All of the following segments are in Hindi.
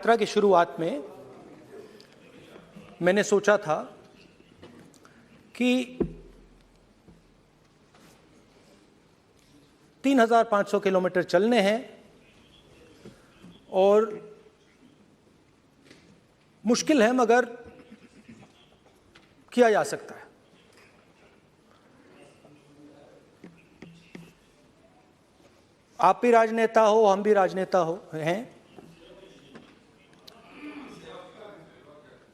यात्रा की शुरुआत में मैंने सोचा था कि 3,500 किलोमीटर चलने हैं और मुश्किल है मगर किया जा सकता है। आप भी राजनेता हो, हम भी राजनेता हैं।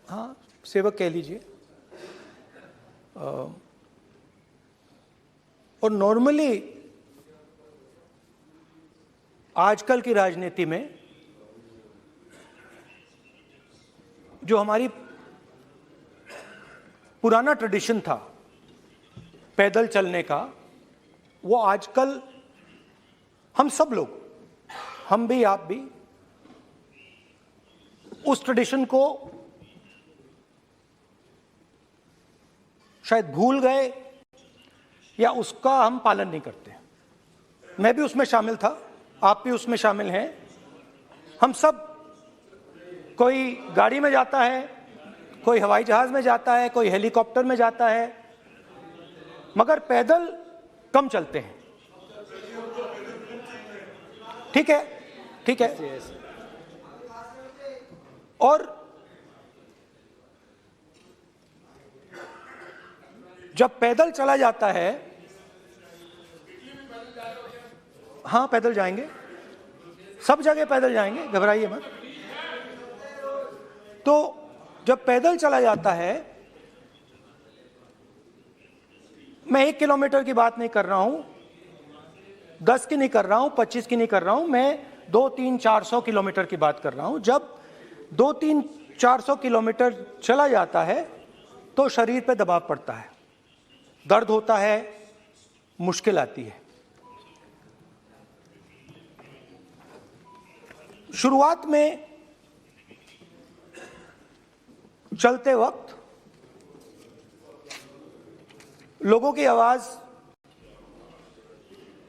हाँ, सेवक कह लीजिए। और नॉर्मली आजकल की राजनीति में जो हमारी पुराना ट्रेडिशन था पैदल चलने का, वो आजकल हम सब लोग, हम भी आप भी, उस ट्रेडिशन को शायद भूल गए या उसका हम पालन नहीं करते। मैं भी उसमें शामिल था, आप भी उसमें शामिल हैं। हम सब, कोई गाड़ी में जाता है, कोई हवाई जहाज में जाता है, कोई हेलीकॉप्टर में जाता है, मगर पैदल कम चलते हैं। ठीक है, ठीक है। और जब पैदल चला जाता है, हाँ पैदल जाएंगे, सब जगह पैदल जाएंगे, घबराइए मत। तो जब पैदल चला जाता है, मैं 1 किलोमीटर की बात नहीं कर रहा हूं, 10 की नहीं कर रहा हूं, 25 की नहीं कर रहा हूं, मैं 200-300-400 किलोमीटर की बात कर रहा हूं। जब 200-300-400 किलोमीटर चला जाता है तो शरीर पे दबाव पड़ता है, दर्द होता है, मुश्किल आती है। शुरुआत में चलते वक्त लोगों की आवाज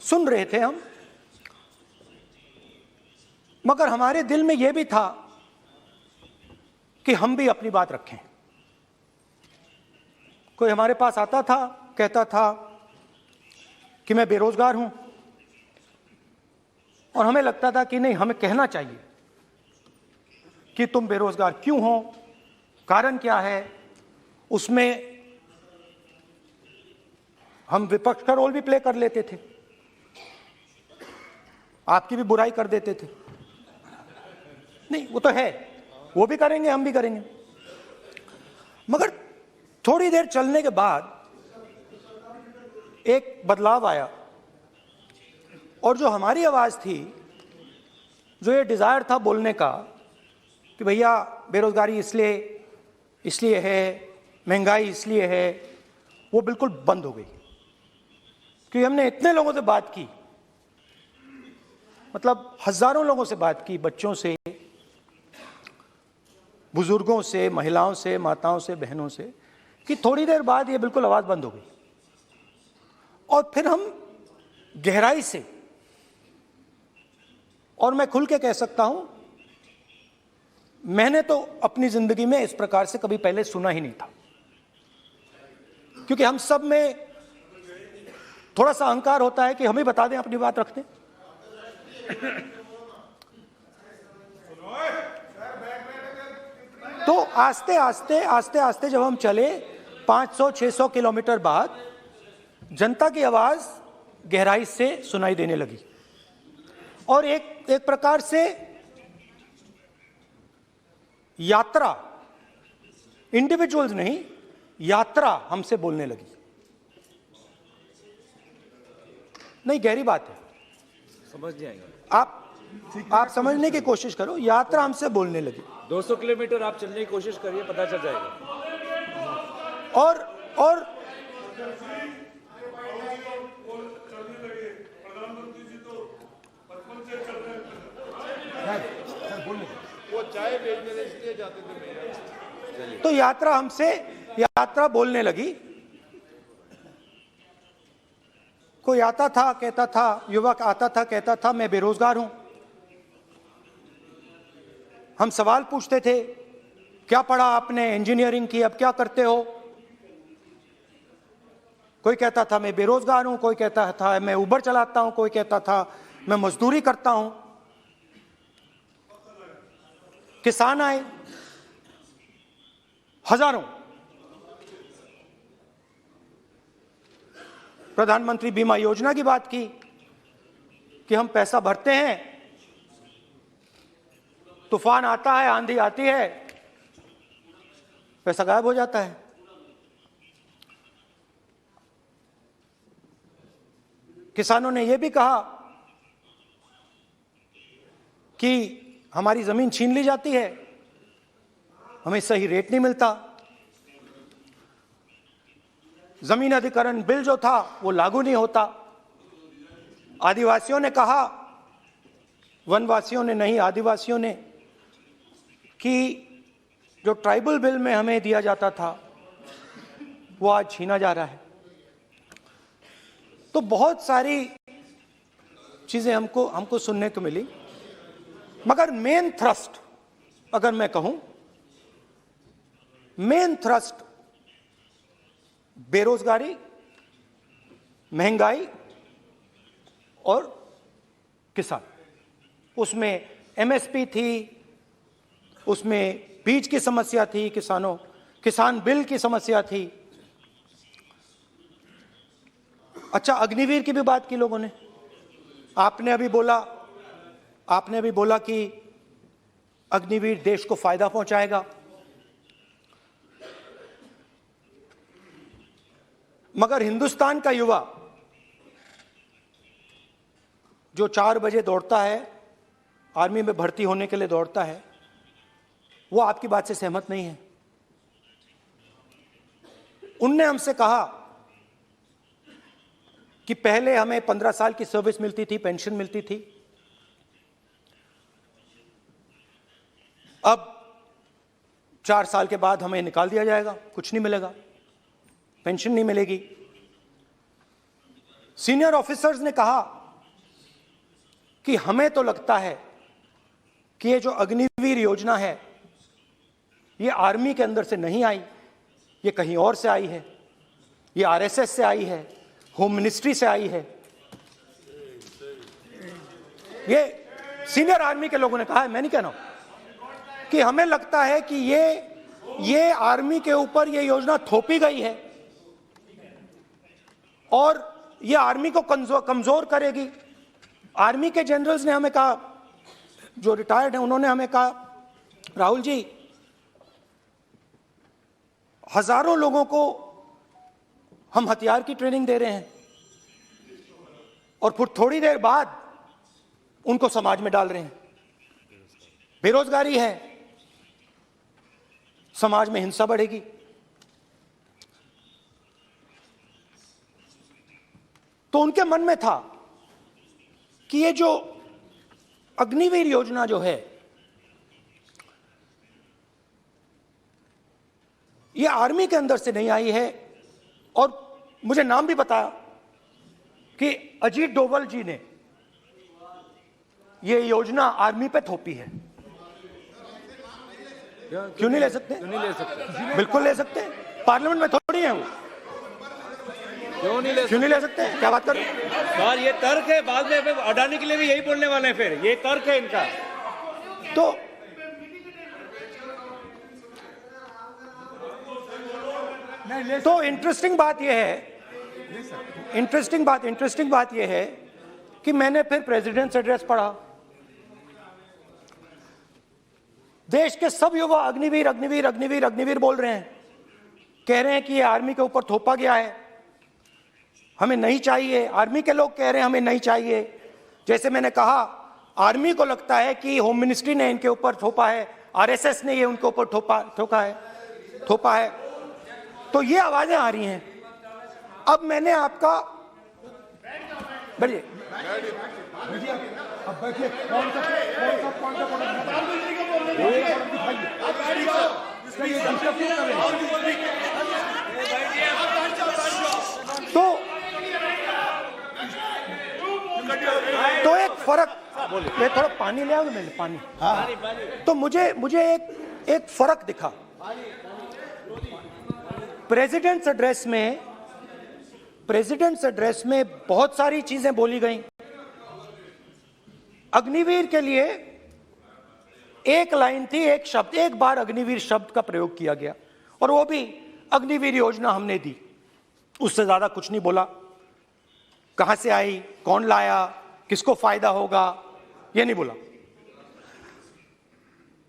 सुन रहे थे हम, मगर हमारे दिल में यह भी था कि हम भी अपनी बात रखें। कोई हमारे पास आता था, कहता था कि मैं बेरोजगार हूं, और हमें लगता था कि नहीं, हमें कहना चाहिए कि तुम बेरोजगार क्यों हो, कारण क्या है। उसमें हम विपक्ष का रोल भी प्ले कर लेते थे, आपकी भी बुराई कर देते थे। नहीं, वो तो है, वो भी करेंगे, हम भी करेंगे। मगर थोड़ी देर चलने के बाद एक बदलाव आया, और जो हमारी आवाज थी, जो ये डिजायर था बोलने का कि भैया बेरोजगारी इसलिए है, महंगाई इसलिए है, वो बिल्कुल बंद हो गई। क्योंकि हमने इतने लोगों से बात की, मतलब हजारों लोगों से बात की, बच्चों से, बुजुर्गों से, महिलाओं से, माताओं से, बहनों से, कि थोड़ी देर बाद ये बिल्कुल आवाज बंद हो गई। और फिर हम गहराई से, और मैं खुल के कह सकता हूं, मैंने तो अपनी जिंदगी में इस प्रकार से कभी पहले सुना ही नहीं था। क्योंकि हम सब में थोड़ा सा अहंकार होता है कि हम ही बता दें, अपनी बात रखते। तो आस्ते आस्ते जब हम चले 500-600 किलोमीटर बाद, जनता की आवाज गहराई से सुनाई देने लगी, और एक प्रकार से यात्रा, इंडिविजुअल्स नहीं, यात्रा हमसे बोलने लगी। नहीं, गहरी बात है, समझ नहीं आएगा। आप समझने की कोशिश करो। यात्रा हमसे बोलने लगी। 200 किलोमीटर आप चलने की कोशिश करिए, पता चल जाएगा। और वो चाय बेचने इसलिए जाते थे। तो यात्रा बोलने लगी। कोई आता था, कहता था, युवक आता था, कहता था मैं बेरोजगार हूं, हम सवाल पूछते थे, क्या पढ़ा आपने, इंजीनियरिंग की, अब क्या करते हो? कोई कहता था मैं बेरोजगार हूं, कोई कहता था मैं उबर चलाता हूं, कोई कहता था मैं मजदूरी करता हूं। किसान आए हजारों, प्रधानमंत्री बीमा योजना की बात की कि हम पैसा भरते हैं, तूफान आता है, आंधी आती है, पैसा गायब हो जाता है। किसानों ने यह भी कहा कि हमारी जमीन छीन ली जाती है, हमें सही रेट नहीं मिलता। जमीन अधिग्रहण बिल जो था वो लागू नहीं होता। आदिवासियों ने कहा, वनवासियों ने नहीं, आदिवासियों ने, कि जो ट्राइबल बिल में हमें दिया जाता था वो आज छीना जा रहा है। तो बहुत सारी चीजें हमको सुनने को मिली, मगर मेन थ्रस्ट अगर मैं कहूं, मेन थ्रस्ट बेरोजगारी, महंगाई और किसान। उसमें एमएसपी थी, उसमें बीज की समस्या थी, किसान बिल की समस्या थी। अच्छा, अग्निवीर की भी बात की लोगों ने। आपने अभी बोला कि अग्निवीर देश को फायदा पहुंचाएगा, मगर हिंदुस्तान का युवा जो 4 बजे दौड़ता है, आर्मी में भर्ती होने के लिए दौड़ता है, वो आपकी बात से सहमत नहीं है। उनने हमसे कहा कि पहले हमें 15 साल की सर्विस मिलती थी, पेंशन मिलती थी, अब 4 साल के बाद हमें निकाल दिया जाएगा, कुछ नहीं मिलेगा, पेंशन नहीं मिलेगी। सीनियर ऑफिसर्स ने कहा कि हमें तो लगता है कि ये जो अग्निवीर योजना है ये आर्मी के अंदर से नहीं आई, ये कहीं और से आई है, ये आरएसएस से आई है, होम मिनिस्ट्री से आई है। ये सीनियर आर्मी के लोगों ने कहा है, मैं नहीं कह रहा हूं, कि हमें लगता है कि ये आर्मी के ऊपर ये योजना थोपी गई है और ये आर्मी को कमजोर करेगी। आर्मी के जनरल्स ने हमें कहा, जो रिटायर्ड हैं, उन्होंने हमें कहा, राहुल जी, हजारों लोगों को हम हथियार की ट्रेनिंग दे रहे हैं और फिर थोड़ी देर बाद उनको समाज में डाल रहे हैं। बेरोजगारी है, समाज में हिंसा बढ़ेगी। तो उनके मन में था कि ये जो अग्निवीर योजना जो है, ये आर्मी के अंदर से नहीं आई है। और मुझे नाम भी बताया कि अजीत डोभाल जी ने ये योजना आर्मी पे थोपी है। क्यों नहीं ले सकते? क्यों नहीं ले सकते? बिल्कुल ले सकते हैं, पार्लियामेंट में थोड़ी है वो। क्यों नहीं ले सकते? क्या बात कर रहे हैं? सर, ये तर्क है, बाद में अडानी के लिए भी यही बोलने वाले हैं, फिर ये तर्क है इनका। तो इंटरेस्टिंग बात यह है कि मैंने फिर प्रेसिडेंट्स एड्रेस पढ़ा। देश के सब युवा अग्निवीर अग्निवीर अग्निवीर अग्निवीर बोल रहे हैं, कह रहे हैं कि ये आर्मी के ऊपर थोपा गया है, हमें नहीं चाहिए। आर्मी के लोग कह रहे हैं हमें नहीं चाहिए। जैसे मैंने कहा, आर्मी को लगता है कि होम मिनिस्ट्री ने इनके ऊपर थोपा है, आरएसएस ने ये उनके ऊपर थोपा है। तो ये आवाजें आ रही हैं। अब मैंने आपका बैठिए, अब बैठिए, तो एक फर्क ये थोड़ा पानी ले आओ मेरे पानी। पानी पानी। तो मुझे एक फर्क दिखा प्रेसिडेंट्स एड्रेस में बहुत सारी चीजें बोली गई। अग्निवीर के लिए एक लाइन थी, एक शब्द, एक बार अग्निवीर शब्द का प्रयोग किया गया और वो भी अग्निवीर योजना हमने दी, उससे ज्यादा कुछ नहीं बोला। कहां से आई, कौन लाया, किसको फायदा होगा, ये नहीं बोला।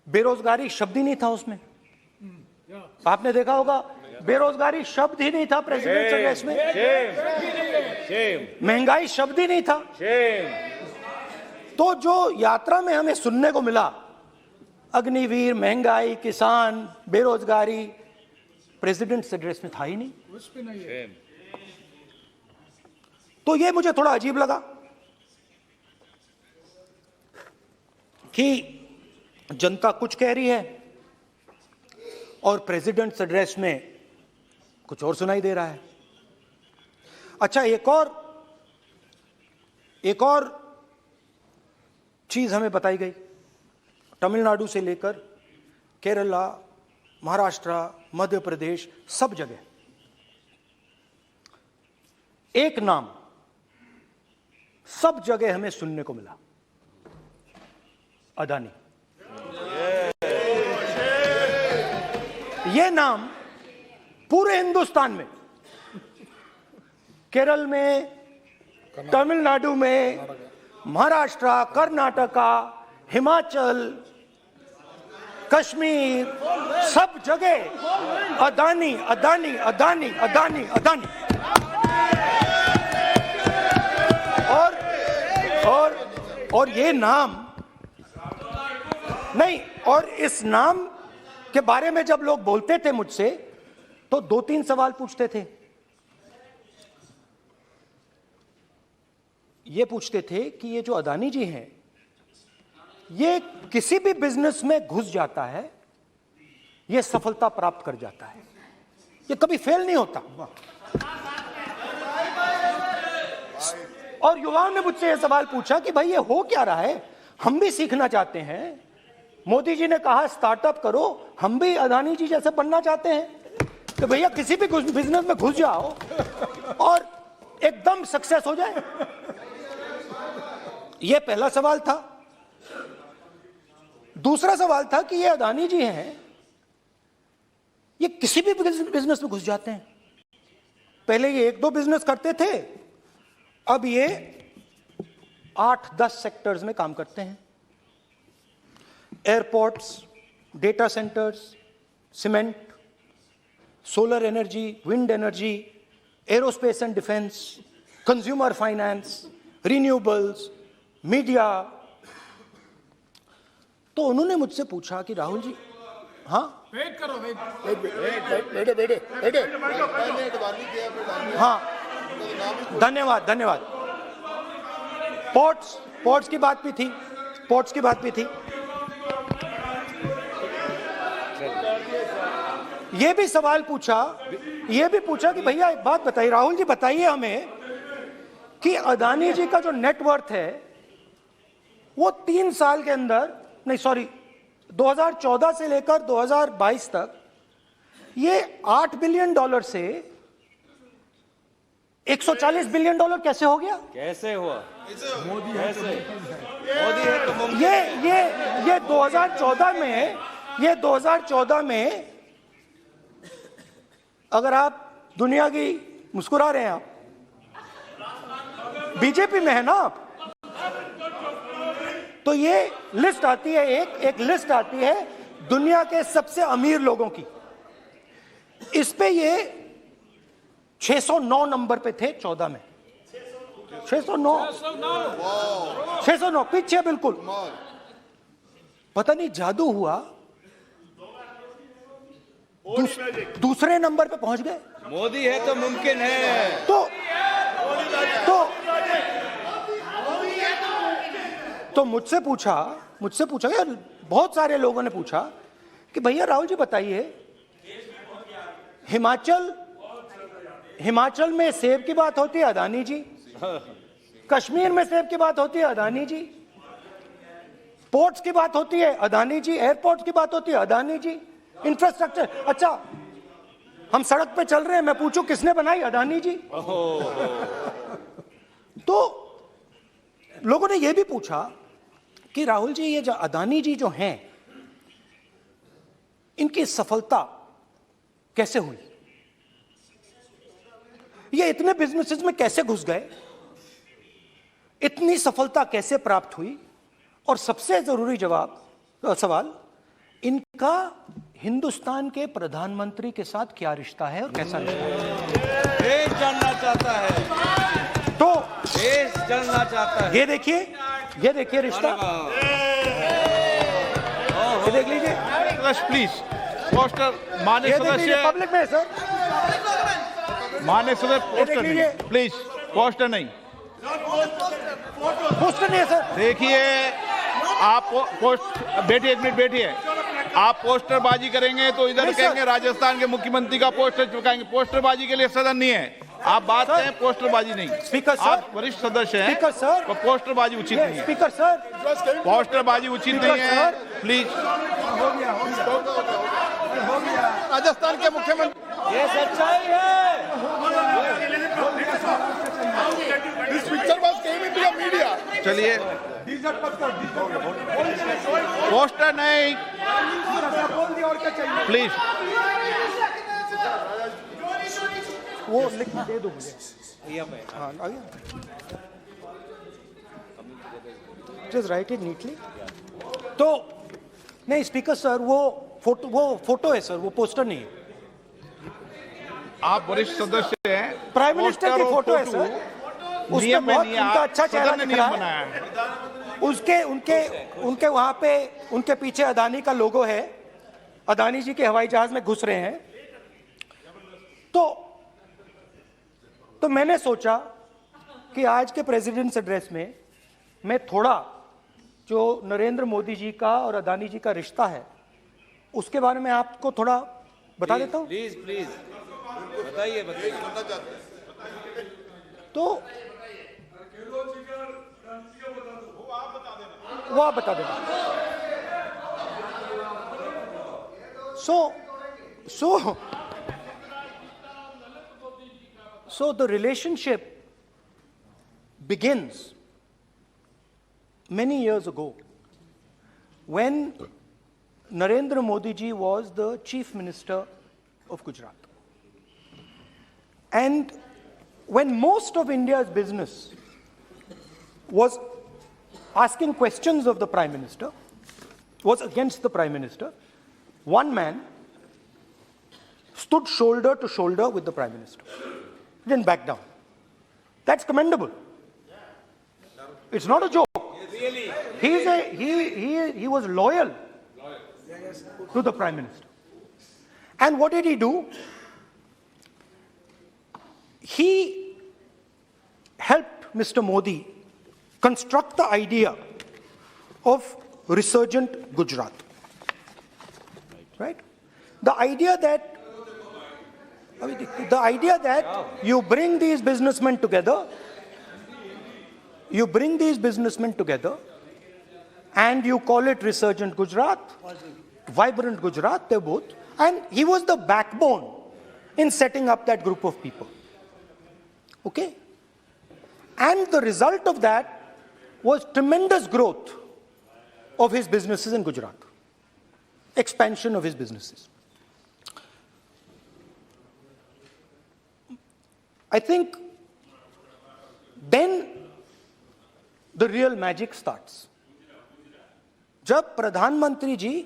बेरोजगारी शब्द ही नहीं था उसमें। आपने देखा होगा बेरोजगारी शब्द ही नहीं था प्रेसिडेंट एड्रेस में। महंगाई शब्द ही नहीं था। तो जो यात्रा में हमें सुनने को मिला, अग्निवीर, महंगाई, किसान, बेरोजगारी, प्रेसिडेंट एड्रेस में था ही नहीं। तो ये मुझे थोड़ा अजीब लगा कि जनता कुछ कह रही है और प्रेसिडेंट एड्रेस में कुछ और सुनाई दे रहा है। अच्छा, एक और चीज हमें बताई गई। तमिलनाडु से लेकर केरला, महाराष्ट्र, मध्य प्रदेश, सब जगह एक नाम सब जगह हमें सुनने को मिला, अदानी। यह नाम पूरे हिंदुस्तान में, केरल में, तमिलनाडु में, महाराष्ट्र, कर्नाटका, हिमाचल, कश्मीर, सब जगह अदानी अदानी अदानी अदानी अदानी। और ये नाम नहीं, और इस नाम के बारे में जब लोग बोलते थे मुझसे तो 2-3 सवाल पूछते थे। ये पूछते थे कि ये जो अदानी जी हैं, ये किसी भी बिजनेस में घुस जाता है, ये सफलता प्राप्त कर जाता है, ये कभी फेल नहीं होता। और युवाओं ने मुझसे यह सवाल पूछा कि भाई ये हो क्या रहा है, हम भी सीखना चाहते हैं। मोदी जी ने कहा स्टार्टअप करो, हम भी अदानी जी जैसे बनना चाहते हैं कि भैया किसी भी बिजनेस में घुस जाओ और एकदम सक्सेस हो जाए। यह पहला सवाल था। दूसरा सवाल था कि ये अदानी जी हैं, ये किसी भी बिजनेस में घुस जाते हैं। पहले ये 1-2 बिजनेस करते थे, अब ये 8-10 सेक्टर्स में काम करते हैं। Airports, data centres, cement, solar energy, wind energy, aerospace and defence, consumer finance, renewables, media. तो उन्होंने मुझसे पूछा कि राहुल जी, हाँ वेट करो, हाँ, धन्यवाद। पोर्ट्स की बात भी थी। ये भी सवाल पूछा कि भैया एक बात बताइए, राहुल जी बताइए हमें कि अदानी जी का जो नेटवर्थ है वो 3 साल के अंदर, 2014 से लेकर 2022 तक ये $8 बिलियन से $140 बिलियन कैसे हो गया? कैसे हुआ? मोदी कैसे? मोदी है तो मुमकिन। ये 2014 में अगर आप दुनिया की, मुस्कुरा रहे हैं आप, बीजेपी में है ना आप, तो ये लिस्ट आती है, एक लिस्ट आती है दुनिया के सबसे अमीर लोगों की। इस पे ये 609 नंबर पे थे 14 में। 609 पीछे बिल्कुल। पता नहीं जादू हुआ, दूसरे नंबर पे पहुंच गए। मोदी है तो मुमकिन है। तो मुझसे पूछा यार, बहुत सारे लोगों ने पूछा कि भैया राहुल जी बताइए, हिमाचल में सेब की बात होती है, अदानी जी। कश्मीर में सेब की बात होती है, अदानी जी। पोर्ट्स की बात होती है अदानी जी, एयरपोर्ट्स की बात होती है अदानी जी, इंफ्रास्ट्रक्चर। अच्छा, हम सड़क पे चल रहे हैं, मैं पूछूं किसने बनाई? अदानी जी। तो लोगों ने यह भी पूछा कि राहुल जी, ये जो अदानी जी जो हैं, इनकी सफलता कैसे हुई? ये इतने बिजनेसेस में कैसे घुस गए? इतनी सफलता कैसे प्राप्त हुई? और सबसे जरूरी सवाल, इनका हिंदुस्तान के प्रधानमंत्री के साथ क्या रिश्ता है और कैसा रिश्ता है? देश जानना चाहता है, तो देश जानना चाहता है। ये देखिए रिश्ता, ये देख लीजिए, प्लीज पोस्टर मान्य सदस्य, पब्लिक में सर, मान्य सदस्य पोस्टर लीजिए। नहीं, प्लीज पोस्टर नहीं। पोस्टर नहीं है सर। देखिए आप पोस्ट बैठिए, एक मिनट बैठिए। आप पोस्टरबाजी करेंगे तो इधर नहीं सर। कहेंगे राजस्थान के मुख्यमंत्री का पोस्टर चिपकाएंगे। पोस्टरबाजी के लिए सदन नहीं है। आप बात सर। करें, पोस्टरबाजी नहीं। Speaker sir. आप वरिष्ठ सदस्य हैं, स्पीकर सर। तो पोस्टरबाजी उचित नहीं है। स्पीकर सर, पोस्टरबाजी उचित स्पीकर नहीं है, सर। प्लीज। राजस्थान के मुख्यमंत्री, ये सच्चाई है। this picture was came into the media. चलिए, पोस्टर नहीं, प्लीज। वो लिख के दे दो मुझे। हाँ, आ गया। Just write it neatly. तो नहीं स्पीकर सर, वो फोटो है सर, वो पोस्टर नहीं है। आप वरिष्ठ सदस्य हैं। प्राइम मिनिस्टर की पोस्टर और फोटो है सर, उसमें नियम में बहुत नहीं है। उनका अच्छा चेहरा सदन ने दिख नियम रहा बनाया है। है। उनके वहां पे उनके पीछे अदानी का लोगो है, अदानी जी के हवाई जहाज में घुस रहे हैं। तो मैंने सोचा कि आज के प्रेसिडेंट्स एड्रेस में मैं थोड़ा जो नरेंद्र मोदी जी का और अदानी जी का रिश्ता है उसके बारे में आपको थोड़ा बता देता हूं। प्लीज प्लीज बताइए। तो वो आप बता देना। So the relationship begins many years ago when Narendra Modi ji was the Chief Minister of Gujarat. And when most of India's business was asking questions of the Prime Minister, was against the Prime Minister, one man stood shoulder to shoulder with the Prime Minister. He didn't back down. That's commendable. It's not a joke. He was loyal to the Prime Minister. And what did he do? He helped Mr. Modi construct the idea of resurgent Gujarat. Right? The idea that you bring these businessmen together, and you call it resurgent Gujarat, vibrant Gujarat, they're both. And he was the backbone in setting up that group of people. Okay? And the result of that was tremendous growth of his businesses in Gujarat. Expansion of his businesses. I think then the real magic starts. जब प्रधानमंत्री जी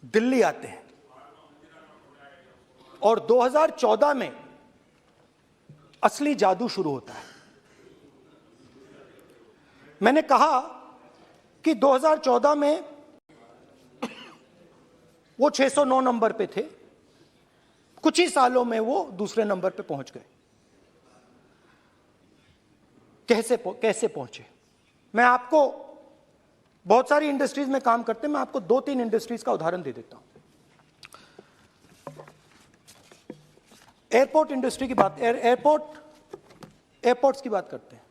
दिल्ली आते हैं और 2014 में असली जादू शुरू होता है। मैंने कहा कि 2014 में वो 609 नंबर पे थे, कुछ ही सालों में वो दूसरे नंबर पे पहुंच गए। कैसे पहुंचे? मैं आपको, बहुत सारी इंडस्ट्रीज में काम करते हैं, मैं आपको 2-3 इंडस्ट्रीज का उदाहरण दे देता हूं। एयरपोर्ट इंडस्ट्री की बात, एयरपोर्ट्स की बात करते हैं।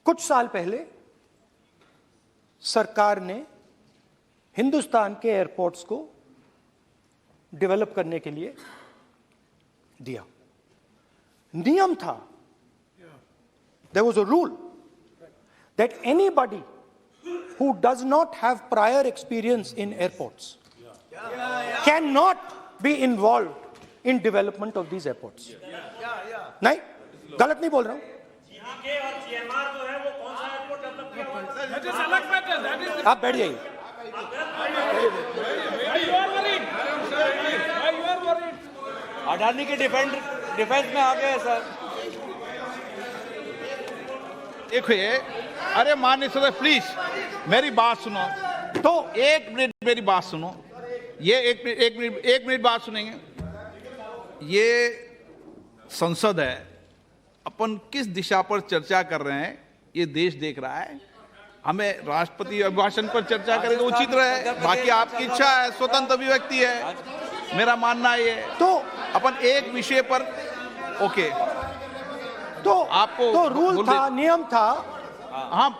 कुछ साल पहले सरकार ने हिंदुस्तान के एयरपोर्ट्स को डेवलप करने के लिए दिया। नियम था, there was a rule that anybody who does not have prior experience in airports cannot be involved in development of these airports. नहीं, गलत नहीं बोल रहा हूं। आप बैठ जाइए। अडानी के डिफेंस में आ गए सर। देखिए, अरे माननीय सदस्य प्लीज मेरी बात सुनो। तो एक मिनट मेरी बात सुनो। ये एक मिनट बात सुनेंगे। ये संसद है, अपन किस दिशा पर चर्चा कर रहे हैं ये देश देख रहा है। हमें राष्ट्रपति अभिभाषण पर चर्चा करें तो उचित रहे, बाकी आपकी इच्छा है, स्वतंत्र अभिव्यक्ति है। मेरा मानना ये है तो अपन एक विषय पर ओके तो आपको तो रूल था, नियम था। हाँ,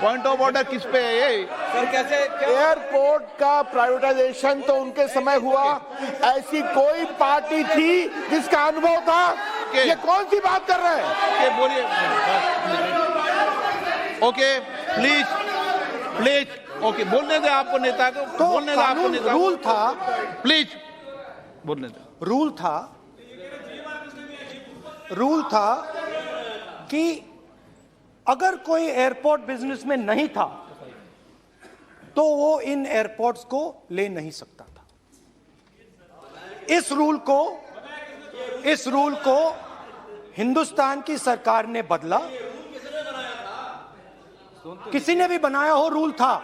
पॉइंट ऑफ ऑर्डर किस पे है ये? सर कैसे एयरपोर्ट का प्राइवेटाइजेशन तो उनके समय हुआ, ऐसी कोई पार्टी थी जिसका अनुभव था? ये कौन सी बात कर रहे हैं? ओके बोलिए। ओके प्लीज प्लीज ओके बोलने दे आपको नेता को, तो बोलने दे आपको नेता को। रूल था, प्लीज बोलने दे। रूल था कि अगर कोई एयरपोर्ट बिजनेस में नहीं था तो वो इन एयरपोर्ट्स को ले नहीं सकता था। इस रूल को हिंदुस्तान की सरकार ने बदला। किसी ने भी बनाया हो रूल था,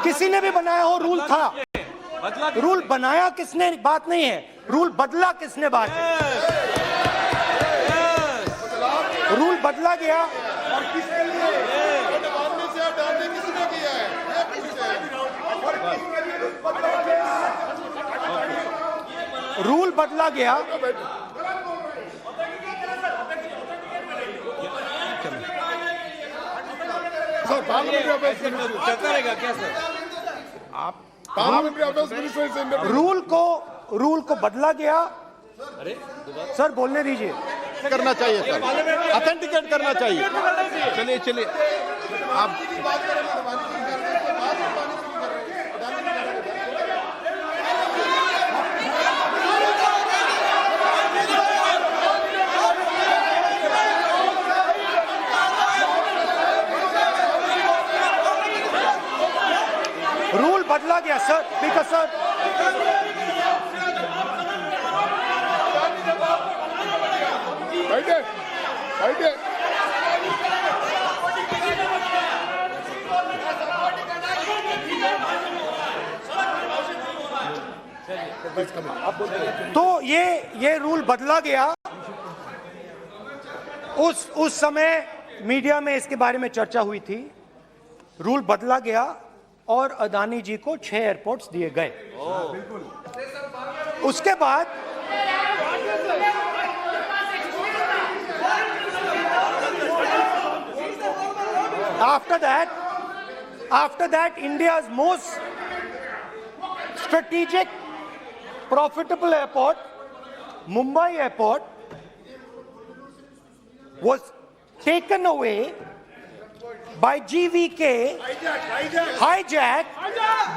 किसी ने भी बनाया हो रूल था। रूल बनाया किसने बात नहीं है, रूल बदला किसने बात है। रूल बदला गया और किसके लिए? मानने से हटाने किसने किया है? रूल बदला गया। सर पार्लियामेंट्री अफेयर्स चलता रहेगा क्या सर? आप पार्लियामेंट्री अफेयर्स मिनिस्टर से रूल को बदला गया। सर बोलने दीजिए। करना चाहिए सर, ऑथेंटिकेट करना चाहिए। चलिए चलिए आप रूल बदला गया सर, बिकॉज सर बैठे बैठे तो ये रूल बदला गया। उस समय मीडिया में इसके बारे में चर्चा हुई थी। रूल बदला गया और अदानी जी को 6 एयरपोर्ट्स दिए गए। उसके बाद after that India's most strategic profitable airport, Mumbai airport, was taken away by GVK, hijacked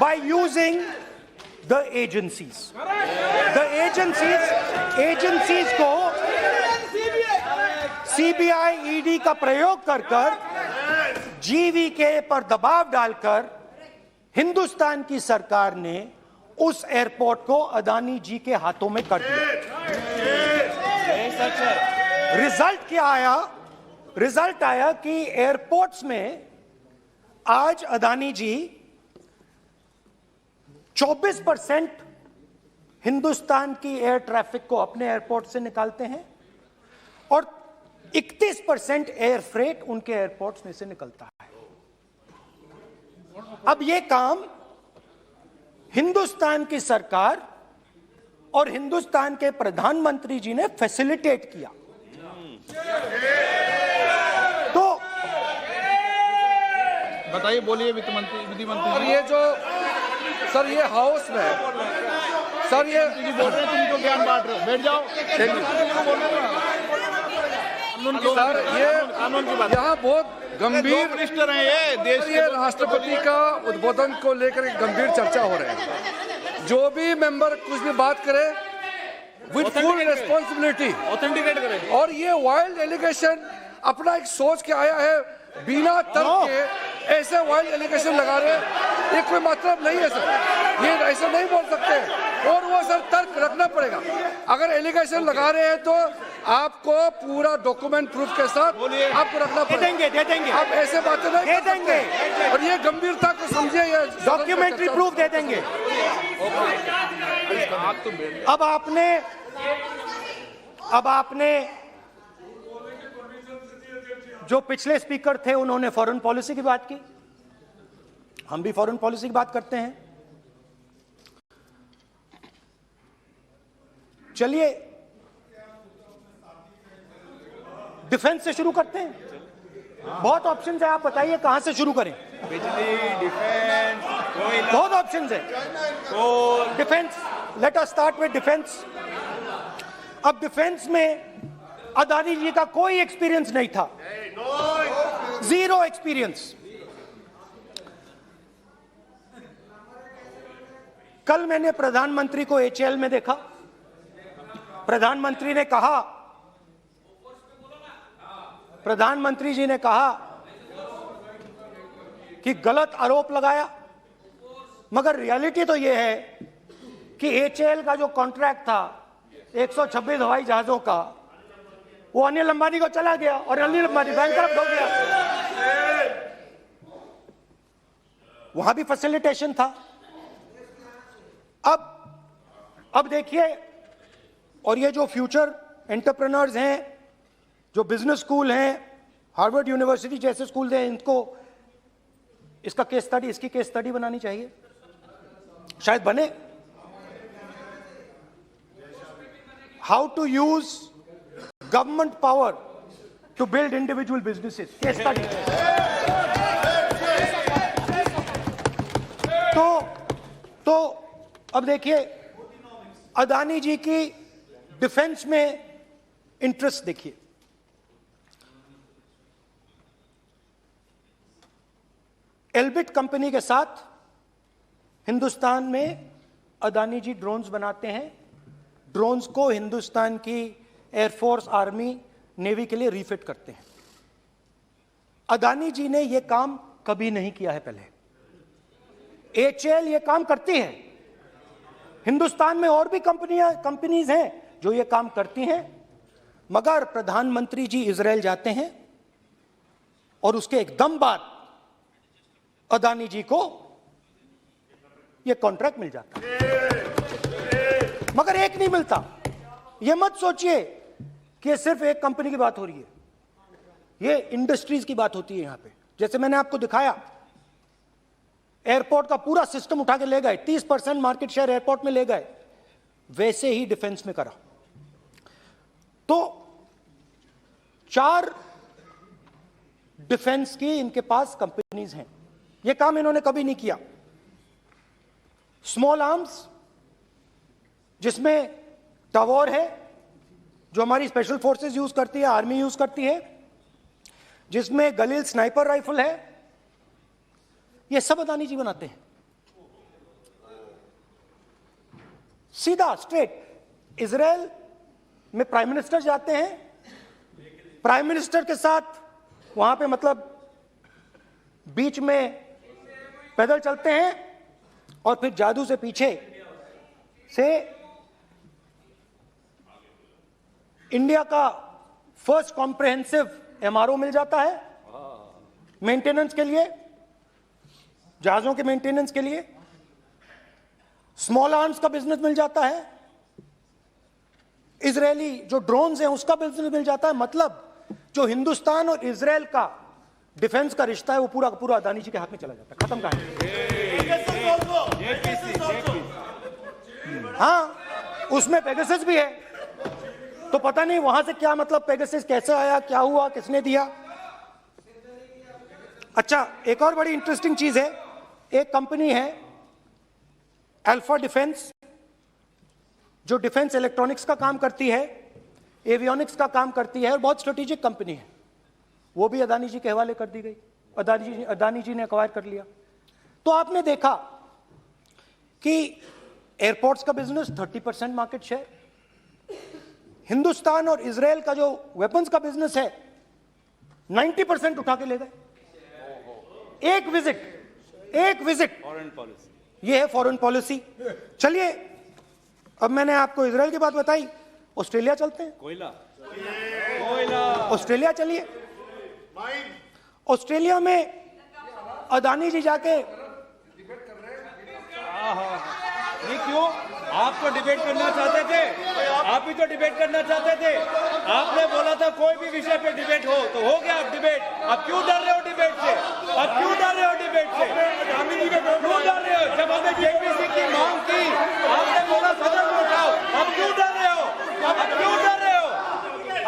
by using the agencies. The agencies को CBI, ED का प्रयोग कर GVK पर दबाव डालकर हिंदुस्तान की सरकार ने उस एयरपोर्ट को अदानी जी के हाथों में कर दिया। रिजल्ट क्या आया? रिजल्ट आया कि एयरपोर्ट्स में आज अदानी जी 24% हिंदुस्तान की एयर ट्रैफिक को अपने एयरपोर्ट से निकालते हैं और 31% एयर फ्रेट उनके एयरपोर्ट्स में से निकलता है। अब यह काम हिंदुस्तान की सरकार और हिंदुस्तान के प्रधानमंत्री जी ने फैसिलिटेट किया। तो बताइए, बोलिए वित्त मंत्री, विधि मंत्री। और ये जो सर ये हाउस में सर ये जी बोल रहे हैं, तुम तो ज्ञान बांट रहे हो, बैठ जाओ। सर ये यहाँ बहुत गंभीर मिनिस्टर हैं ये देश ये राष्ट्रपति का उद्बोधन को लेकर एक गंभीर चर्चा हो रही है। जो भी मेंबर कुछ भी बात करे विद फुल रिस्पॉन्सिबिलिटी ऑथेंटिकेट करें। और ये वाइल्ड एलिगेशन अपना एक सोच के आया है, बिना तर्क के ऐसे वाइल्ड एलिगेशन लगा रहे, ये कोई मतलब नहीं है सर, ये ऐसे नहीं बोल सकते। और वो सर तर्क रखना पड़ेगा। अगर एलिगेशन लगा रहे हैं तो आपको पूरा डॉक्यूमेंट प्रूफ के साथ आपको रखना पड़ेगा। दे देंगे आप ऐसे बातें नहीं दे देंगे, और ये गंभीरता को समझिए, ये डॉक्यूमेंट्री प्रूफ दे देंगे। अब आपने जो पिछले स्पीकर थे उन्होंने फॉरेन पॉलिसी की बात की, हम भी फॉरेन पॉलिसी की बात करते हैं। चलिए डिफेंस से शुरू करते हैं। बहुत ऑप्शन है, आप बताइए कहां से शुरू करें। बिजली, डिफेंस, बहुत ऑप्शन है। Defence, let us start with defence. अब डिफेंस में अदानी जी का कोई एक्सपीरियंस नहीं था, जीरो एक्सपीरियंस। कल मैंने प्रधानमंत्री को एचएएल में देखा। प्रधानमंत्री जी ने कहा कि गलत आरोप लगाया, मगर रियलिटी तो यह है कि एचएएल का जो कॉन्ट्रैक्ट था 126 हवाई जहाजों का, वो अनिल अंबानी को चला गया और अनिल अंबानी बैंकरप्ट हो गया। वहां भी फैसिलिटेशन था। अब देखिए, और ये जो फ्यूचर एंटरप्रेन्योर्स हैं, जो बिजनेस स्कूल हैं, हार्वर्ड यूनिवर्सिटी जैसे स्कूल हैं, इनको इसका केस स्टडी, इसकी केस स्टडी बनानी चाहिए, शायद बने। How to use government power to build individual businesses, case study. तो अब देखिए, अदानी जी की डिफेंस में इंटरेस्ट देखिए। एल्बिट कंपनी के साथ हिंदुस्तान में अदानी जी ड्रोन्स बनाते हैं। ड्रोन्स को हिंदुस्तान की एयरफोर्स, आर्मी, नेवी के लिए रीफिट करते हैं। अदानी जी ने यह काम कभी नहीं किया है पहले। एचएएल ये काम करती है। हिंदुस्तान में और भी कंपनीज हैं जो ये काम करती हैं, मगर प्रधानमंत्री जी इजराइल जाते हैं और उसके एकदम बाद अदानी जी को ये कॉन्ट्रैक्ट मिल जाता है, मगर एक नहीं मिलता। ये मत सोचिए कि ये सिर्फ एक कंपनी की बात हो रही है, ये इंडस्ट्रीज की बात होती है यहां पे। जैसे मैंने आपको दिखाया, एयरपोर्ट का पूरा सिस्टम उठा के ले गए, 30% मार्केट शेयर एयरपोर्ट में ले गए, वैसे ही डिफेंस में करा। तो 4 डिफेंस की इनके पास कंपनीज हैं। यह काम इन्होंने कभी नहीं किया। स्मॉल आर्म्स, जिसमें टावर है जो हमारी स्पेशल फोर्सेस यूज करती है, आर्मी यूज करती है, जिसमें गलील स्नाइपर राइफल है, ये सब अदानी जी बनाते हैं। सीधा स्ट्रेट इजराइल में प्राइम मिनिस्टर जाते हैं, प्राइम मिनिस्टर के साथ वहां पे मतलब बीच में पैदल चलते हैं और फिर जादू से पीछे से इंडिया का फर्स्ट कॉम्प्रिहेंसिव एमआरओ मिल जाता है मेंटेनेंस के लिए, जहाजों के मेंटेनेंस के लिए। स्मॉल आर्म्स का बिजनेस मिल जाता है, इजरायली जो ड्रोन्स हैं उसका बिजनेस मिल जाता है। मतलब जो हिंदुस्तान और इजराइल का डिफेंस का रिश्ता है वो पूरा का पूरा अदानी जी के हाथ में चला जाता है। खत्म कहानी। हाँ, उसमें पेगासस भी है, तो पता नहीं वहां से क्या मतलब, पेगासस कैसे आया, क्या हुआ, किसने दिया। अच्छा, एक और बड़ी इंटरेस्टिंग चीज है, एक कंपनी है अल्फा डिफेंस, जो डिफेंस इलेक्ट्रॉनिक्स का काम करती है, एवियोनिक्स का काम करती है, और बहुत स्ट्रेटेजिक कंपनी है, वो भी अदानी जी के हवाले कर दी गई, अदानी जी ने एक्वायर कर लिया। तो आपने देखा कि एयरपोर्ट्स का बिजनेस 30% मार्केट शेयर, हिंदुस्तान और इजराइल का जो वेपन्स का बिजनेस है 90% उठा के ले गए। एक विजिट, फॉरेन पॉलिसी, ये है फॉरेन पॉलिसी। चलिए, अब मैंने आपको इजराइल की बात बताई, ऑस्ट्रेलिया चलते हैं। कोयला, ऑस्ट्रेलिया चलिए। ऑस्ट्रेलिया में अदानी जी जाके, नहीं क्यों? आप तो डिबेट करना चाहते थे, आप भी तो डिबेट करना चाहते थे। आपने बोला था कोई भी विषय पे डिबेट हो, तो हो गया अब डिबेट। अब क्यों डर रहे हो डिबेट से? अब क्यों डर रहे हो डिबेट से? क्यों डर रहे हो? जब हमने जेपीसी की मांग की, आपने बोला सदन में उठाओ। अब क्यों डर रहे हो? अब क्यों डर रहे हो?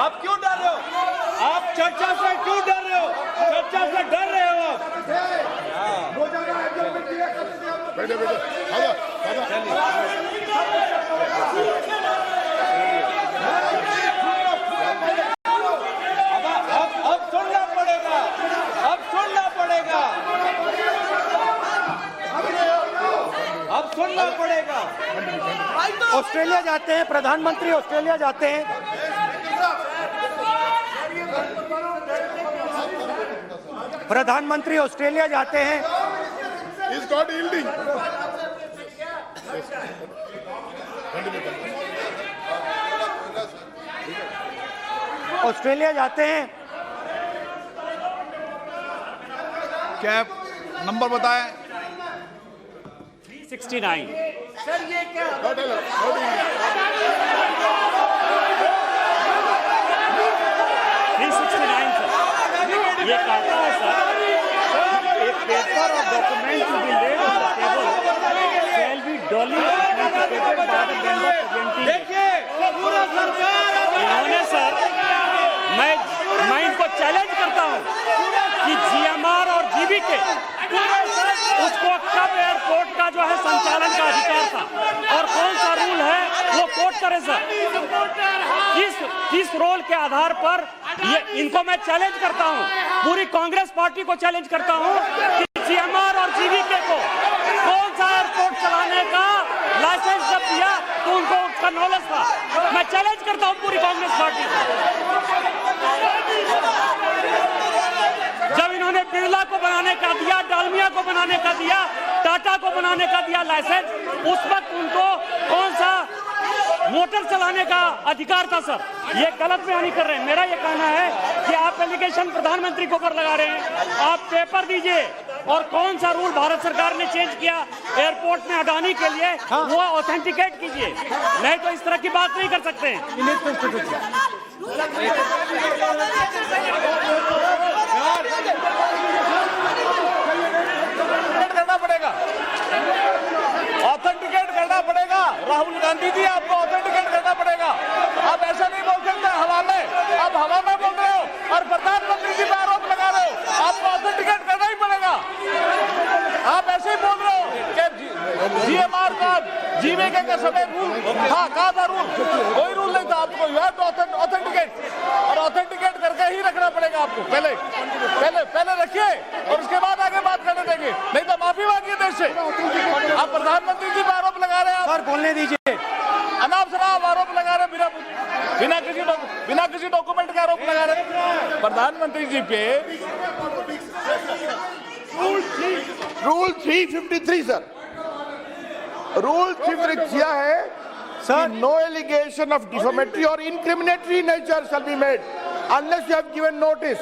अब क्यों डर रहे हो? आप चर्चा से क्यों डर रहे हो? चर्चा से डर रहे हो आप? अब सुनना पड़ेगा, अब सुनना पड़ेगा, अब सुनना पड़ेगा। ऑस्ट्रेलिया जाते हैं, प्रधानमंत्री ऑस्ट्रेलिया जाते हैं। प्रधानमंत्री ऑस्ट्रेलिया जाते हैं, ऑस्ट्रेलिया जाते हैं। क्या नंबर बताएं? 369। सर ये क्या 369 सर, ये कहता है सर, एक पेपर और document to be laid on the table shall be duly authenticated by the member presenting. देखिए, पूरा सरकार इन्होंने सर, मैं इनको चैलेंज करता हूं कि जीएमआर और जीबीके उसको कब एयरपोर्ट का जो है संचालन का अधिकार था और कौन सा रूल है वो कोट करे सर। किस रोल के आधार पर ये, इनको मैं चैलेंज करता हूं, पूरी कांग्रेस पार्टी को चैलेंज करता हूं कि जीएमआर और जीबीके को कौन सा एयरपोर्ट चलाने का लाइसेंस जब दिया तो उनको उसका नॉलेज था। मैं चैलेंज करता हूं पूरी कांग्रेस पार्टी को। जब इन्होंने बिरला को बनाने का दिया, डालमिया को बनाने का दिया, टाटा को बनाने का दिया लाइसेंस, उस वक्त उनको कौन सा मोटर चलाने का अधिकार था सर? ये गलत बयानी कर रहे हैं। मेरा ये कहना है कि आप एलिगेशन प्रधानमंत्री को ऊपर लगा रहे हैं, आप पेपर दीजिए और कौन सा रूल भारत सरकार ने चेंज किया एयरपोर्ट में अडानी के लिए, वो ऑथेंटिकेट कीजिए, नहीं तो इस तरह की बात नहीं कर सकते हैं। करना पड़ेगा, ऑथेंटिकेट करना पड़ेगा। राहुल गांधी जी, आपको ऑथेंटिकेट करना पड़ेगा। आप ऐसा नहीं बोल सकते हवा में, आप हवा में बोल रहे हो और प्रधानमंत्री जी पे आरोप लगा रहे हो। आपको ऑथेंटिकेट करना ही पड़ेगा। आप ऐसे ही बोल रहे हो कि जीएमआर का, जीवीके का समय रूल हाँ कहा था, रूल कोई रूल नहीं था। आपको यू हैव टू ऑथेंटिकेट, और ऑथेंटिकेट करके ही रखना पड़ेगा आपको। पहले रखिए और उसके बाद आगे बात करने देंगे, नहीं तो माफी मांगिए देश से। आप प्रधानमंत्री जी पर आरोप लगा रहे हैं, सर बोलने दीजिए। अनाप शनाप आरोप लगा रहे हैं, बिना किसी डॉक्यूमेंट के आरोप लगा रहे हैं प्रधानमंत्री जी पे। रूल 353 सर, रूल 353 किया है sir, no allegation of defamatory और incriminatory nature shall be made unless you have given notice.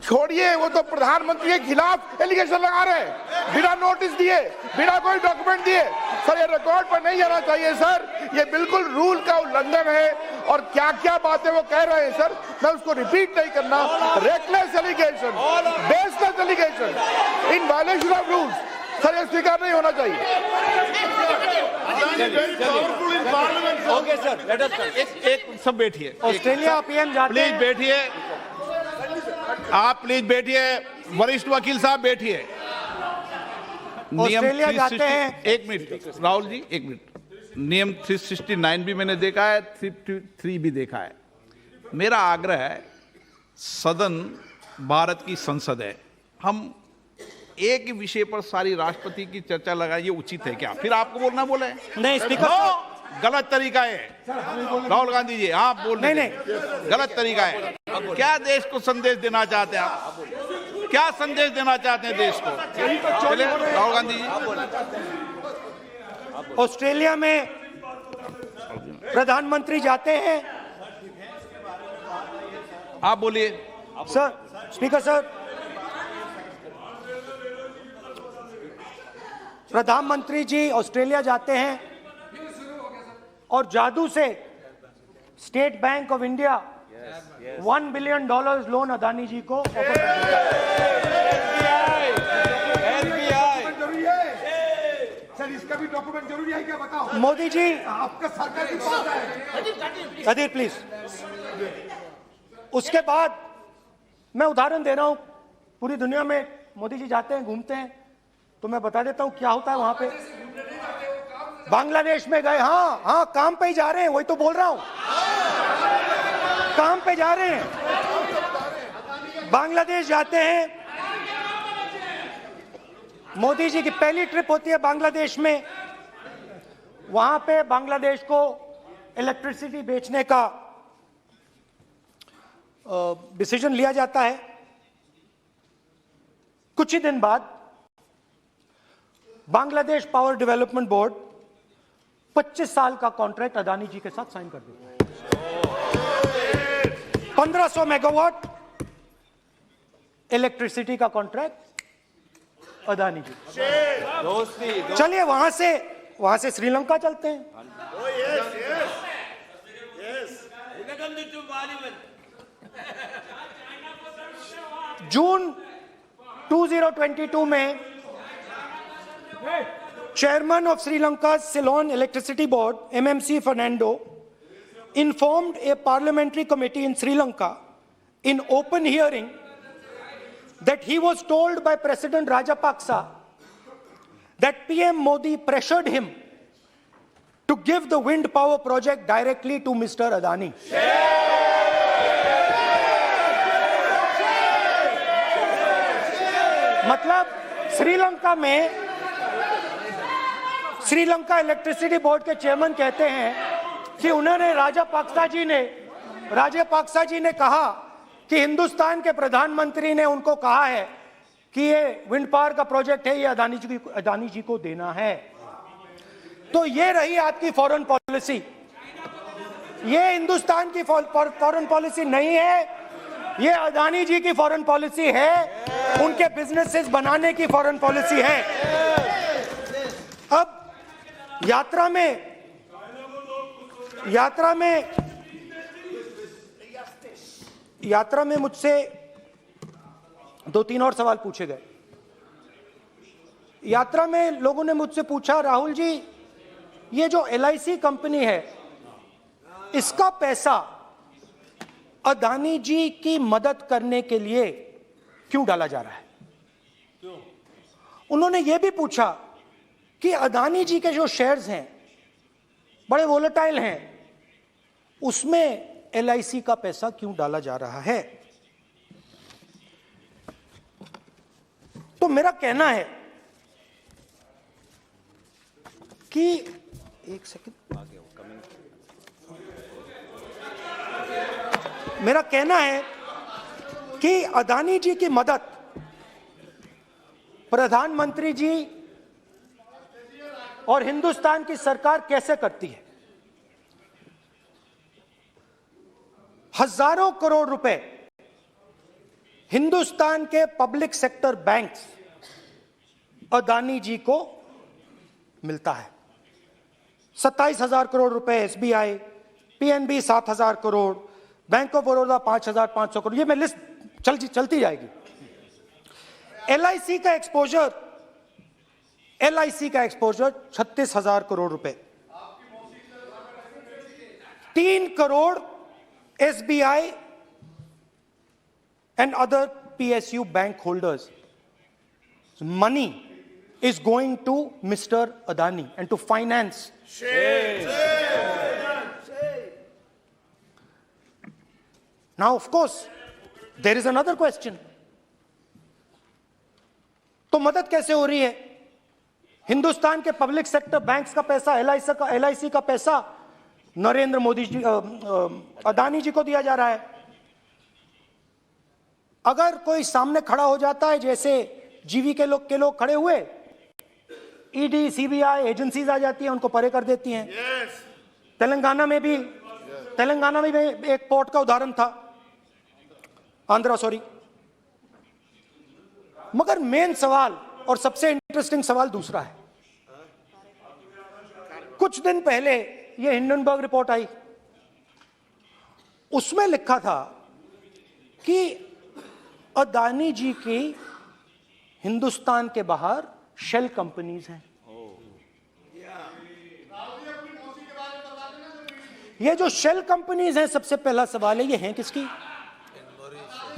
छोड़िए, वो तो प्रधानमंत्री के खिलाफ एलिगेशन लगा रहे हैं बिना नोटिस दिए, बिना कोई डॉक्यूमेंट दिए। सर ये रिकॉर्ड पर नहीं जाना चाहिए सर, ये बिल्कुल रूल का उल्लंघन है। और क्या क्या बातें वो कह रहे हैं सर, मैं उसको रिपीट नहीं करना। Reckless allegation, baseless allegation in violation of rules. Sir ये स्वीकार नहीं होना चाहिए। ओके सर, लेट अस एक सब बैठिए, ऑस्ट्रेलिया पीएम जाते प्लीज हैं। बैठिए, आप प्लीज बैठिए, वरिष्ठ वकील साहब बैठिए। ऑस्ट्रेलिया जाते हैं। एक मिनट राहुल जी, एक मिनट। नियम 369 भी मैंने देखा है, 353 भी देखा है। मेरा आग्रह है, सदन भारत की संसद है, हम एक ही विषय पर सारी राष्ट्रपति की चर्चा लगाए, ये उचित है क्या? फिर आपको बोलना बोले नहीं स्पीकर नो, गलत तरीका है राहुल गांधी जी, आप बोल नहीं, नहीं, गलत तरीका है। क्या देश को संदेश देना चाहते हैं आप? क्या संदेश देना चाहते हैं देश को? चलिए राहुल गांधी जी। ऑस्ट्रेलिया में प्रधानमंत्री जाते हैं। आप बोलिए सर, स्पीकर सर, प्रधानमंत्री जी ऑस्ट्रेलिया जाते हैं और जादू से State Bank of India $1 billion loan Adani ji को ऑफर कर देता है। सर इसका भी डॉक्यूमेंट जरूरी है क्या, बताओ? मोदी जी, आपका सरकार की बात है। अधीर प्लीज। उसके बाद मैं उदाहरण दे रहा हूं, पूरी दुनिया में मोदी जी जाते हैं, घूमते हैं, तो मैं बता देता हूं क्या होता है वहां पे। बांग्लादेश में गए, हाँ काम पे ही जा रहे हैं, वही तो बोल रहा हूं, काम पे जा रहे हैं। बांग्लादेश जाते हैं, मोदी जी की पहली ट्रिप होती है बांग्लादेश में। वहां पे बांग्लादेश को इलेक्ट्रिसिटी बेचने का डिसीजन लिया जाता है। कुछ ही दिन बाद बांग्लादेश पावर डेवलपमेंट बोर्ड 25 साल का कॉन्ट्रैक्ट अदानी जी के साथ साइन कर देता है। 1500 मेगावाट इलेक्ट्रिसिटी का कॉन्ट्रैक्ट अदानी जी। दोस्ती चलिए वहां से श्रीलंका चलते हैं। जून 2022 में Chairman of Sri Lanka's Ceylon Electricity Board, MMC Fernando, informed a parliamentary committee in Sri Lanka in open hearing that he was told by President Rajapaksa that PM Modi pressured him to give the wind power project directly to Mr. Adani. मतलब श्रीलंका इलेक्ट्रिसिटी बोर्ड के चेयरमैन कहते हैं कि उन्होंने राजापाक्सा जी ने कहा कि हिंदुस्तान के प्रधानमंत्री ने उनको कहा है कि ये विंड पावर का प्रोजेक्ट है, ये अदानी जी को देना है। तो ये रही आपकी फॉरेन पॉलिसी। ये हिंदुस्तान की फॉरेन पॉलिसी नहीं है, ये अदानी जी की फॉरेन पॉलिसी है, उनके बिजनेसेस बनाने की फॉरेन पॉलिसी है। अब यात्रा में मुझसे 2-3 और सवाल पूछे गए। यात्रा में लोगों ने मुझसे पूछा, राहुल जी ये जो LIC कंपनी है इसका पैसा अदानी जी की मदद करने के लिए क्यों डाला जा रहा है? उन्होंने यह भी पूछा कि अदानी जी के जो शेयर्स हैं बड़े वोलेटाइल हैं, उसमें LIC का पैसा क्यों डाला जा रहा है? तो मेरा कहना है कि एक सेकंड, मेरा कहना है कि अदानी जी की मदद प्रधानमंत्री जी और हिंदुस्तान की सरकार कैसे करती है? हजारों करोड़ रुपए हिंदुस्तान के public sector banks Adani ji को मिलता है। 27,000 करोड़ रुपए SBI, PNB 7,000 crore, bank of Baroda 5,500 crore, ये मैं लिस्ट चलती जाएगी। LIC का एक्सपोजर LIC का एक्सपोजर 36,000 करोड़ रुपए, 3 crore SBI and other PSU bank holders. Money is going to Mr. Adani and to finance. Now, of course, there is another question. तो मदद कैसे हो रही है? हिंदुस्तान के पब्लिक सेक्टर बैंक्स का पैसा, LIC का पैसा नरेंद्र मोदी जी, अदानी जी को दिया जा रहा है। अगर कोई सामने खड़ा हो जाता है, जैसे जीवी के लोग खड़े हुए, ED, CBI एजेंसीज आ जाती हैं, उनको परे कर देती हैं। तेलंगाना में भी एक पोर्ट का उदाहरण था, आंध्रा, सॉरी। मगर मेन सवाल और सबसे इंटरेस्टिंग सवाल दूसरा है। कुछ दिन पहले ये हिंडनबर्ग रिपोर्ट आई, उसमें लिखा था कि अदानी जी की हिंदुस्तान के बाहर शेल कंपनीज हैं। ये जो शेल कंपनीज हैं, सबसे पहला सवाल है, ये हैं किसकी?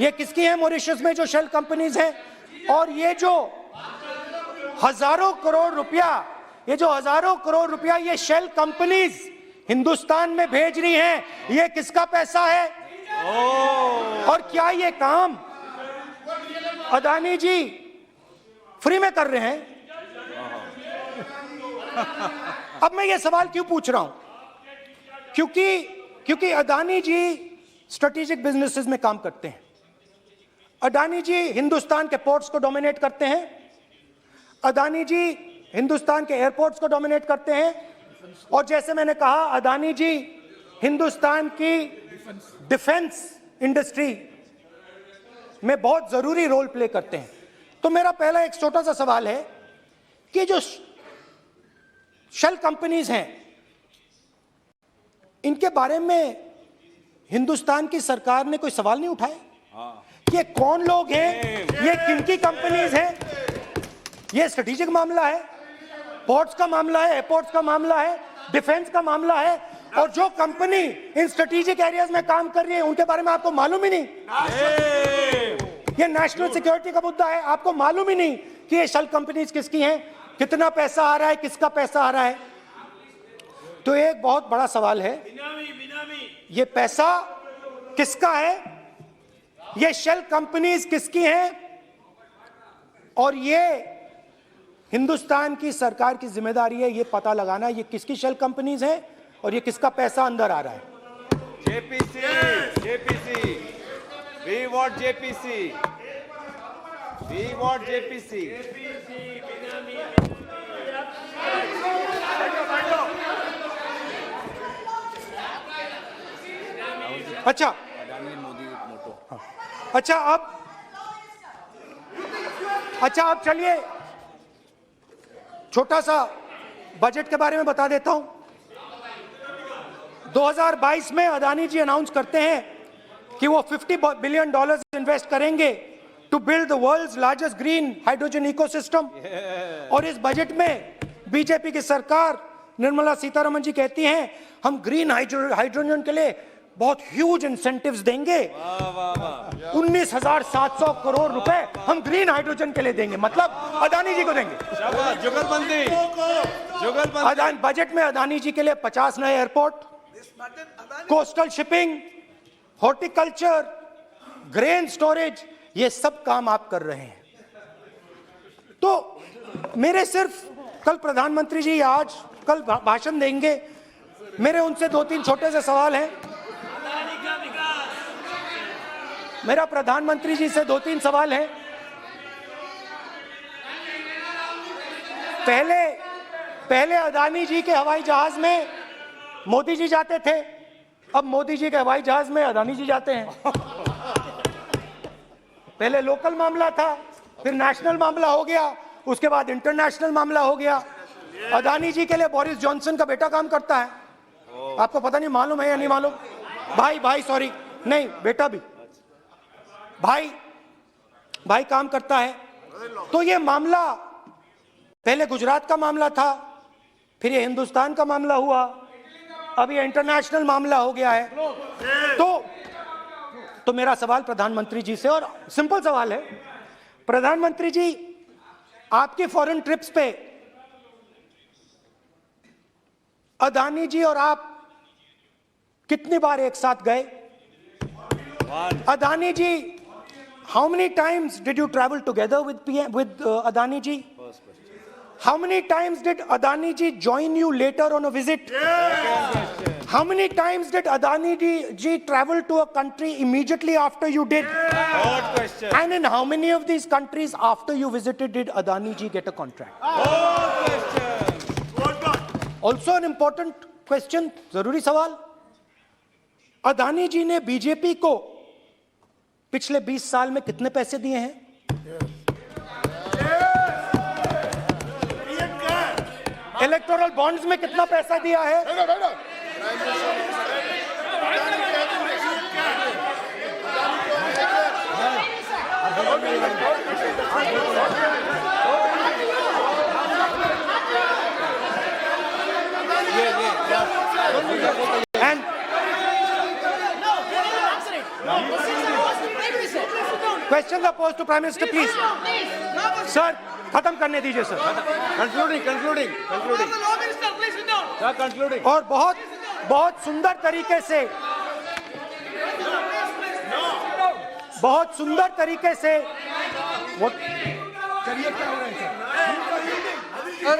ये किसकी है मॉरिशस में जो शेल कंपनीज हैं? और ये जो हजारों करोड़ रुपया ये शेल कंपनीज हिंदुस्तान में भेज रही हैं, ये किसका पैसा है? और क्या ये काम अदानी जी फ्री में कर रहे हैं? अब मैं ये सवाल क्यों पूछ रहा हूं? क्योंकि अदानी जी स्ट्रेटेजिक बिजनेसेस में काम करते हैं। अदानी जी हिंदुस्तान के पोर्ट्स को डोमिनेट करते हैं। अदानी जी हिंदुस्तान के एयरपोर्ट्स को डोमिनेट करते हैं। और जैसे मैंने कहा, अदानी जी हिंदुस्तान की डिफेंस इंडस्ट्री में बहुत जरूरी रोल प्ले करते हैं। तो मेरा पहला एक छोटा सा सवाल है कि जो शेल कंपनीज हैं, इनके बारे में हिंदुस्तान की सरकार ने कोई सवाल नहीं उठाए? ये कौन लोग हैं? ये किनकी कंपनीज हैं? ये स्ट्रेटेजिक मामला है, पोर्ट्स का मामला है, एयरपोर्ट्स का मामला है, डिफेंस का मामला है। और जो कंपनी इन स्ट्रेटेजिक एरियाज में काम कर रही है, उनके बारे में आपको मालूम ही नहीं। ये नेशनल सिक्योरिटी का मुद्दा है, आपको मालूम ही नहीं कि ये शेल कंपनीज किसकी हैं, कितना पैसा आ रहा है, किसका पैसा आ रहा है। तो एक बहुत बड़ा सवाल है, ये पैसा किसका है? ये शेल कंपनीज किसकी हैं? और ये हिंदुस्तान की सरकार की जिम्मेदारी है ये पता लगाना ये किसकी शेल कंपनीज हैं और ये किसका पैसा अंदर आ रहा है। JPC, we want JPC, we want JPC. अच्छा अब चलिए छोटा सा बजट के बारे में बता देता हूं। 2022 में अदानी जी अनाउंस करते हैं कि वो $50 बिलियन इन्वेस्ट करेंगे to build the world's largest green hydrogen ecosystem. और इस बजट में बीजेपी की सरकार निर्मला सीतारमण जी कहती हैं हम ग्रीन हाइड्रोजन के लिए बहुत ह्यूज इंसेंटिव्स देंगे। 19,700 करोड़ रुपए हम ग्रीन हाइड्रोजन के लिए देंगे, मतलब अदानी जी को देंगे। जुगलबंदी बजट में अदानी जी के लिए 50 नए airport, coastal shipping, horticulture, grain storage, ये सब काम आप कर रहे हैं। तो मेरे सिर्फ कल प्रधानमंत्री जी कल भाषण देंगे, मेरे उनसे 2-3 छोटे से सवाल हैं। मेरा प्रधानमंत्री जी से 2-3 सवाल हैं। पहले अदानी जी के हवाई जहाज में मोदी जी जाते थे, अब मोदी जी के हवाई जहाज में अदानी जी जाते हैं। पहले लोकल मामला था, फिर नेशनल मामला हो गया, उसके बाद इंटरनेशनल मामला हो गया। अदानी जी के लिए बोरिस जॉनसन का बेटा काम करता है, आपको पता नहीं मालूम है या नहीं मालूम? भाई सॉरी, नहीं बेटा भी, भाई काम करता है। तो ये मामला पहले गुजरात का मामला था, फिर ये हिंदुस्तान का मामला हुआ, अब ये इंटरनेशनल मामला हो गया है। तो मेरा सवाल प्रधानमंत्री जी से, और सिंपल सवाल है, प्रधानमंत्री जी आपकी फॉरेन ट्रिप्स पे अदानी जी और आप कितनी बार एक साथ गए? Adani ji, how many times did you travel together with Adani ji? How many times did Adani ji join you later on a visit? How many times did Adani ji travel to a country immediately after you did? Good question. And in how many of these countries after you visited did Adani ji get a contract? Also an important question, जरूरी सवाल, अदानी जी ने बीजेपी को पिछले 20 साल में कितने पैसे दिए हैं? इलेक्टोरल बॉन्ड्स में कितना पैसा दिया है? And questions are posed to Prime Minister, please. Sir, खत्म करने दीजिए सर। Concluding. Sir, concluding. और बहुत सुंदर तरीके से वो सर,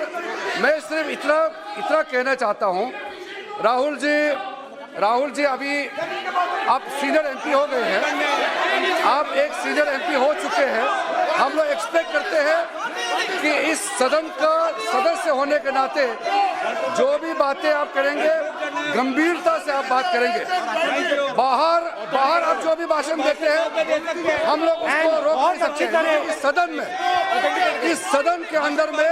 मैं सिर्फ इतना कहना चाहता हूं, राहुल जी अभी आप सीनियर एमपी हो गए हैं, आप एक सीनियर एमपी हो चुके हैं। हम लोग एक्सपेक्ट करते हैं कि इस सदन का सदस्य होने के नाते जो भी बातें आप करेंगे गंभीरता से आप बात करेंगे। बाहर आप जो भी भाषण देते हैं हम लोग उसको रोक नहीं सकते हैं। इस सदन के अंदर में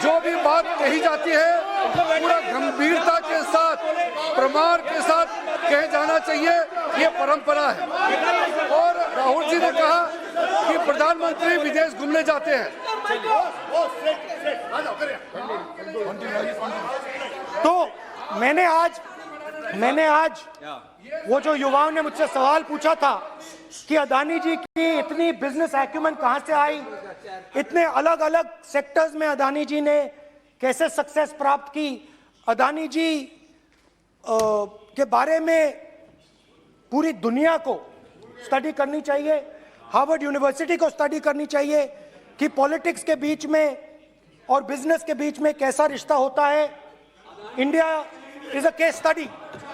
जो भी बात कही जाती है पूरा गंभीरता के साथ, प्रमाण के साथ कहे जाना चाहिए, ये परंपरा है। और राहुल जी ने कहा कि प्रधानमंत्री विदेश घूमने जाते हैं, तो मैंने आज वो जो युवाओं ने मुझसे सवाल पूछा था कि अदानी जी की इतनी बिजनेस एक्यूमेंट कहां से आई, इतने अलग अलग सेक्टर्स में अदानी जी ने कैसे सक्सेस प्राप्त की, अदानी जी के बारे में पूरी दुनिया को स्टडी करनी चाहिए, हार्वर्ड यूनिवर्सिटी को स्टडी करनी चाहिए कि पॉलिटिक्स के बीच में और बिजनेस के बीच में कैसा रिश्ता होता है। India is a case study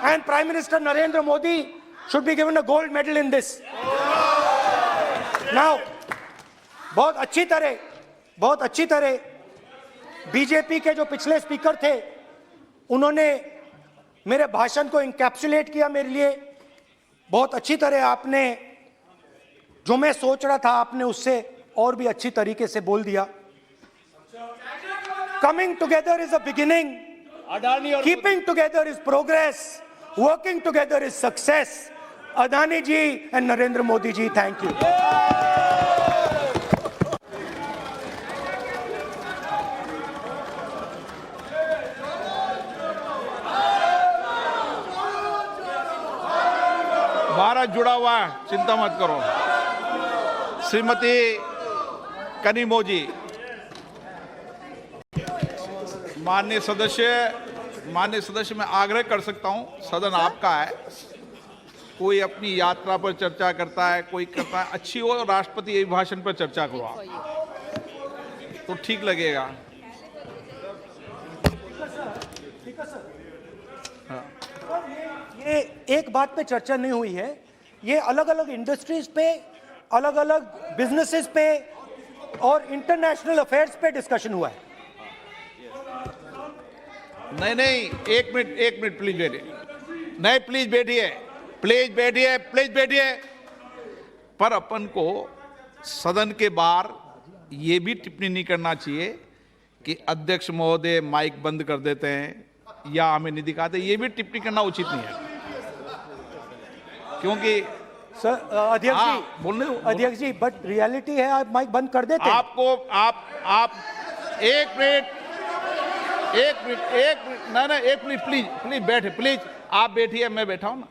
and prime minister Narendra Modi should be given a gold medal in this. Now बहुत अच्छी तरह बीजेपी के जो पिछले स्पीकर थे उन्होंने मेरे भाषण को इंकैप्सुलेट किया मेरे लिए बहुत अच्छी तरह। आपने जो मैं सोच रहा था आपने उससे और भी अच्छी तरीके से बोल दिया। Coming together is a beginning, keeping together is progress, working together is success. Adani ji and Narendra Modi ji, thank you. Bharat जुड़ा हुआ है, चिंता मत करो। श्रीमती कनिमोजी, माननीय सदस्य मैं आग्रह कर सकता हूं, सदन आपका है, कोई अपनी यात्रा पर चर्चा करता है, कोई करता है, अच्छी हो राष्ट्रपति अभिभाषण पर चर्चा करो आप, तो ठीक लगेगा। ये एक बात पे चर्चा नहीं हुई है, ये अलग अलग इंडस्ट्रीज पे, अलग अलग बिजनेसेस पे और इंटरनेशनल अफेयर्स पे डिस्कशन हुआ है। नहीं, एक मिनट प्लीज बैठिए। नहीं, प्लीज बैठिए। पर अपन को सदन के बाहर ये भी टिप्पणी नहीं करना चाहिए कि अध्यक्ष महोदय माइक बंद कर देते हैं या हमें नहीं दिखाते, ये भी टिप्पणी करना उचित नहीं है, क्योंकि सर अध्यक्ष जी, बट रियलिटी है, आप माइक बंद कर देते हैं। एक मिनट ना एक मिनट प्लीज बैठे, प्लीज आप बैठिए, मैं बैठा हूं ना,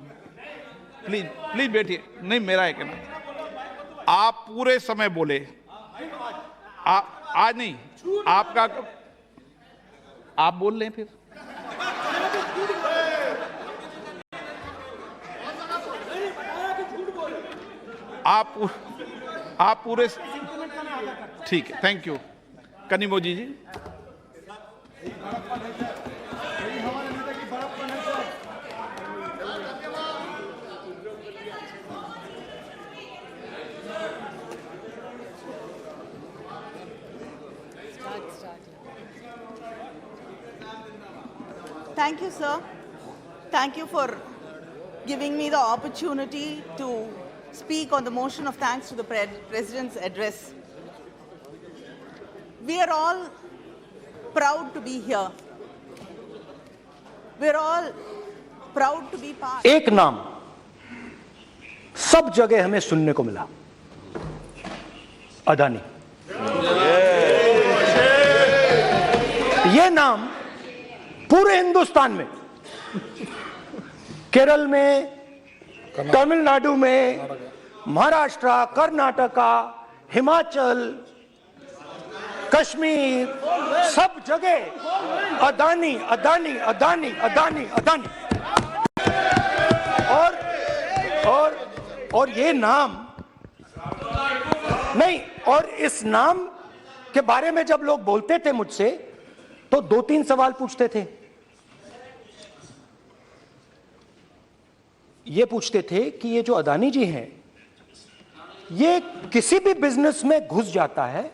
प्लीज बैठिए। नहीं, मेरा है कहना, आप पूरे समय बोले, आज नहीं, आपका आप बोल लें फिर। आप पूरे, ठीक है, thank you. Kanimozhi ji. Thank you, sir. Thank you for giving me the opportunity to speak on the motion of thanks to the President's address. We are all proud to be here. We are all proud to be part. एक नाम सब जगह हमें सुनने को मिला, अदानी। ये नाम पूरे हिंदुस्तान में, केरल में, तमिलनाडु में, महाराष्ट्र, कर्नाटका, हिमाचल, कश्मीर, सब जगह अदानी अदानी अदानी अदानी अदानी। और ये नाम नहीं, और इस नाम के बारे में जब लोग बोलते थे मुझसे तो 2-3 सवाल पूछते थे। ये पूछते थे कि ये जो अदानी जी हैं, ये किसी भी बिजनेस में घुस जाता है,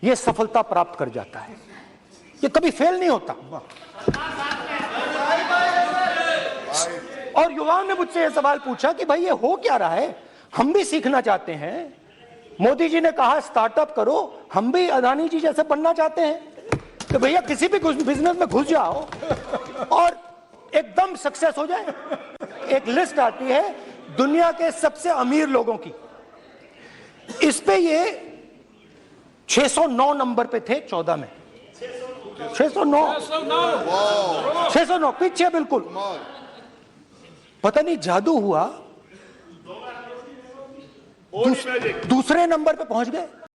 ये सफलता प्राप्त कर जाता है, ये कभी फेल नहीं होता। और युवाओं ने मुझसे ये सवाल पूछा कि भाई ये हो क्या रहा है, हम भी सीखना चाहते हैं। मोदी जी ने कहा स्टार्टअप करो, हम भी अदानी जी जैसे बनना चाहते हैं। तो भैया किसी भी बिजनेस में घुस जाओ और एकदम सक्सेस हो जाए। एक लिस्ट आती है दुनिया के सबसे अमीर लोगों की, इस पे ये 609 नंबर पे थे 14 में। 609 पीछे बिल्कुल। पता नहीं जादू हुआ, दूसरे नंबर पे पहुंच गए।